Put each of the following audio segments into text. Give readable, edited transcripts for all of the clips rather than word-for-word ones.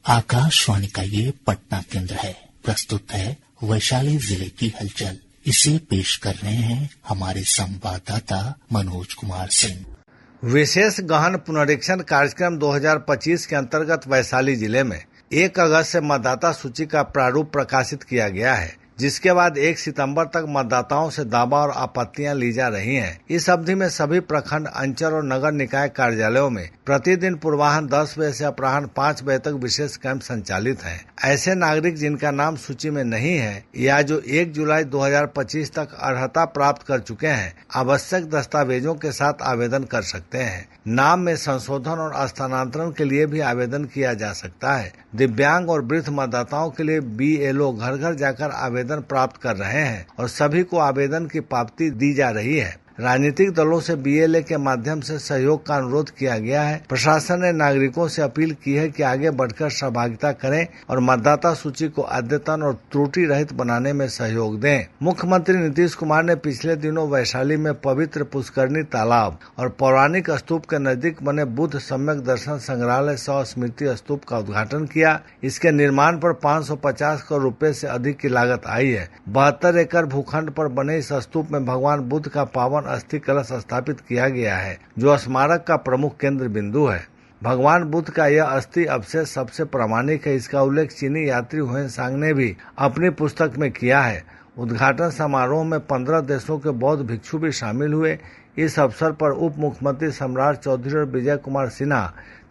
आकाशवाणी का ये पटना केंद्र है। प्रस्तुत है वैशाली जिले की हलचल। इसे पेश कर रहे हैं हमारे संवाददाता मनोज कुमार सिंह। विशेष गहन पुनरीक्षण कार्यक्रम 2025 के अंतर्गत वैशाली जिले में 1 अगस्त से मतदाता सूची का प्रारूप प्रकाशित किया गया है, जिसके बाद 1 सितंबर तक मतदाताओं से दावा और आपत्तियां ली जा रही हैं। इस अवधि में सभी प्रखंड, अंचल और नगर निकाय कार्यालयों में प्रतिदिन पूर्वाह्न 10 बजे से अपराह्न 5 बजे तक विशेष कैंप संचालित हैं। ऐसे नागरिक जिनका नाम सूची में नहीं है या जो 1 जुलाई 2025 तक अर्हता प्राप्त कर चुके हैं, आवश्यक दस्तावेजों के साथ आवेदन कर सकते हैं। नाम में संशोधन और स्थानांतरण के लिए भी आवेदन किया जा सकता है। दिव्यांग और वृद्ध मतदाताओं के लिए BLO घर घर जाकर आवेदन प्राप्त कर रहे हैं और सभी को आवेदन की पावती दी जा रही है। राजनीतिक दलों से BLA के माध्यम से सहयोग का अनुरोध किया गया है। प्रशासन ने नागरिकों से अपील की है कि आगे बढ़कर सहभागिता करें और मतदाता सूची को अद्यतन और त्रुटि रहित बनाने में सहयोग दें। मुख्यमंत्री नीतीश कुमार ने पिछले दिनों वैशाली में पवित्र पुष्करणी तालाब और पौराणिक स्तूप के नजदीक बने बुद्ध सम्यक दर्शन संग्रहालय सह स्मृति स्तूप का उद्घाटन किया। इसके निर्माण पर 550 करोड़ रुपए से अधिक की लागत आई है। 72 एकड़ भूखंड पर बने इस स्तूप में भगवान बुद्ध का पावन अस्थि कलश स्थापित किया गया है, जो स्मारक का प्रमुख केंद्र बिंदु है। भगवान बुद्ध का यह अस्थि अवशेष सबसे प्रामाणिक है। इसका उल्लेख चीनी यात्री हुएनसांग ने भी अपनी पुस्तक में किया है। उद्घाटन समारोह में 15 देशों के बौद्ध भिक्षु भी शामिल हुए। इस अवसर पर उप मुख्यमंत्री सम्राट चौधरी और विजय कुमार सिन्हा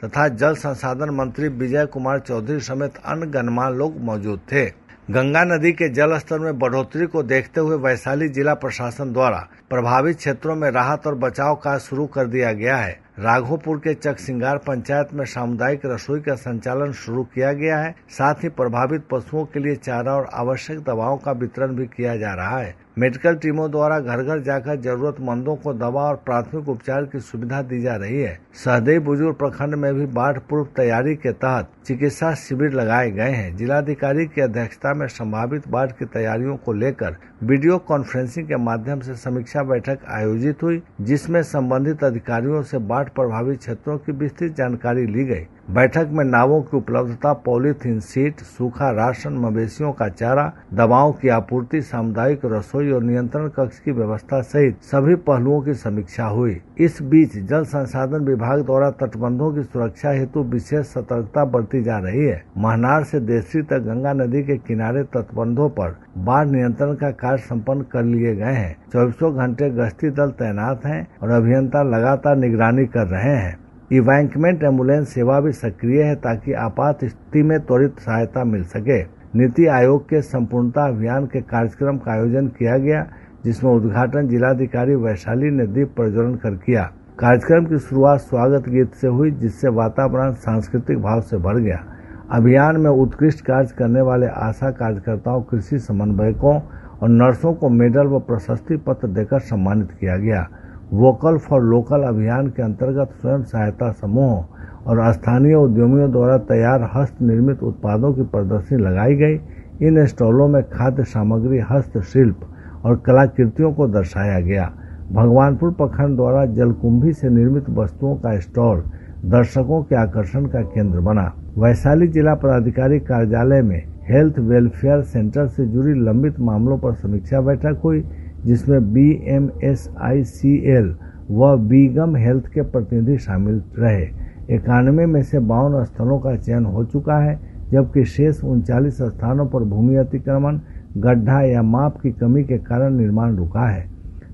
तथा जल संसाधन मंत्री विजय कुमार चौधरी समेत अन्य गणमान्य लोग मौजूद थे। गंगा नदी के जल स्तर में बढ़ोतरी को देखते हुए वैशाली जिला प्रशासन द्वारा प्रभावित क्षेत्रों में राहत और बचाव कार्य शुरू कर दिया गया है। राघोपुर के चकसिंगार पंचायत में सामुदायिक रसोई का संचालन शुरू किया गया है। साथ ही प्रभावित पशुओं के लिए चारा और आवश्यक दवाओं का वितरण भी किया जा रहा है। मेडिकल टीमों द्वारा घर घर जाकर जरूरतमंदों को दवा और प्राथमिक उपचार की सुविधा दी जा रही है। सहदेव बुजुर्ग प्रखंड में भी बाढ़ पूर्व तैयारी के तहत चिकित्सा शिविर लगाए गए हैं। जिलाधिकारी की अध्यक्षता में संभावित बाढ़ की तैयारियों को लेकर वीडियो कॉन्फ्रेंसिंग के माध्यम से समीक्षा बैठक आयोजित हुई, जिसमें संबंधित अधिकारियों से बाढ़ प्रभावित क्षेत्रों की विस्तृत जानकारी ली गई। बैठक में नावों की उपलब्धता, पॉलीथीन सीट, सूखा राशन, मवेशियों का चारा, दवाओं की आपूर्ति, सामुदायिक रसोई और नियंत्रण कक्ष की व्यवस्था सहित सभी पहलुओं की समीक्षा हुई। इस बीच जल संसाधन विभाग द्वारा तटबंधों की सुरक्षा हेतु विशेष सतर्कता बरती जा रही है। महनार से देसरी तक गंगा नदी के किनारे तटबंधों पर बाढ़ नियंत्रण का कार्य संपन्न कर लिए गए हैं। 24 घंटे गश्ती दल तैनात हैं और अभियंता लगातार निगरानी कर रहे हैं। इवैंकमेंट एम्बुलेंस सेवा भी सक्रिय है ताकि आपात स्थिति में त्वरित सहायता मिल सके। नीति आयोग के संपूर्णता अभियान के कार्यक्रम का आयोजन किया गया, जिसमें उद्घाटन जिलाधिकारी वैशाली ने दीप प्रज्वलन कर किया। कार्यक्रम की शुरुआत स्वागत गीत से हुई, जिससे वातावरण सांस्कृतिक भाव से भर गया। अभियान में उत्कृष्ट कार्य करने वाले आशा कार्यकर्ताओं, कृषि समन्वयकों और नर्सों को मेडल व प्रशस्ति पत्र देकर सम्मानित किया गया। वोकल फॉर लोकल अभियान के अंतर्गत स्वयं सहायता समूह और स्थानीय उद्यमियों द्वारा तैयार हस्त निर्मित उत्पादों की प्रदर्शनी लगाई गई। इन स्टॉलों में खाद्य सामग्री, हस्तशिल्प और कलाकृतियों को दर्शाया गया। भगवानपुर प्रखंड द्वारा जलकुंभी से निर्मित वस्तुओं का स्टॉल दर्शकों के आकर्षण का केंद्र बना। वैशाली जिला पदाधिकारी कार्यालय में हेल्थ वेलफेयर सेंटर से जुड़ी लंबित मामलों पर समीक्षा बैठक हुई, जिसमें BMSICL व बीगम हेल्थ के प्रतिनिधि शामिल रहे। 91 में से 52 स्थलों का चयन हो चुका है, जबकि शेष 39 स्थानों पर भूमि अतिक्रमण, गड्ढा या माप की कमी के कारण निर्माण रुका है।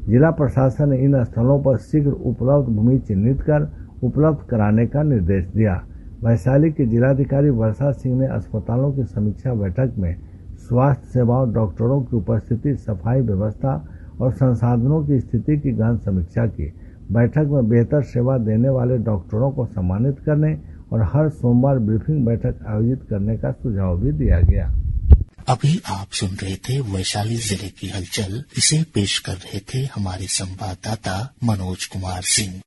जिला प्रशासन ने इन स्थलों पर शीघ्र उपलब्ध भूमि चिन्हित कर उपलब्ध कराने का निर्देश दिया। वैशाली के जिलाधिकारी वर्षा सिंह ने अस्पतालों की समीक्षा बैठक में स्वास्थ्य सेवाओं, डॉक्टरों की उपस्थिति, सफाई व्यवस्था और संसाधनों की स्थिति की गहन समीक्षा की। बैठक में बेहतर सेवा देने वाले डॉक्टरों को सम्मानित करने और हर सोमवार ब्रीफिंग बैठक आयोजित करने का सुझाव भी दिया गया। अभी आप सुन रहे थे वैशाली जिले की हलचल। इसे पेश कर रहे थे हमारे संवाददाता मनोज कुमार सिंह।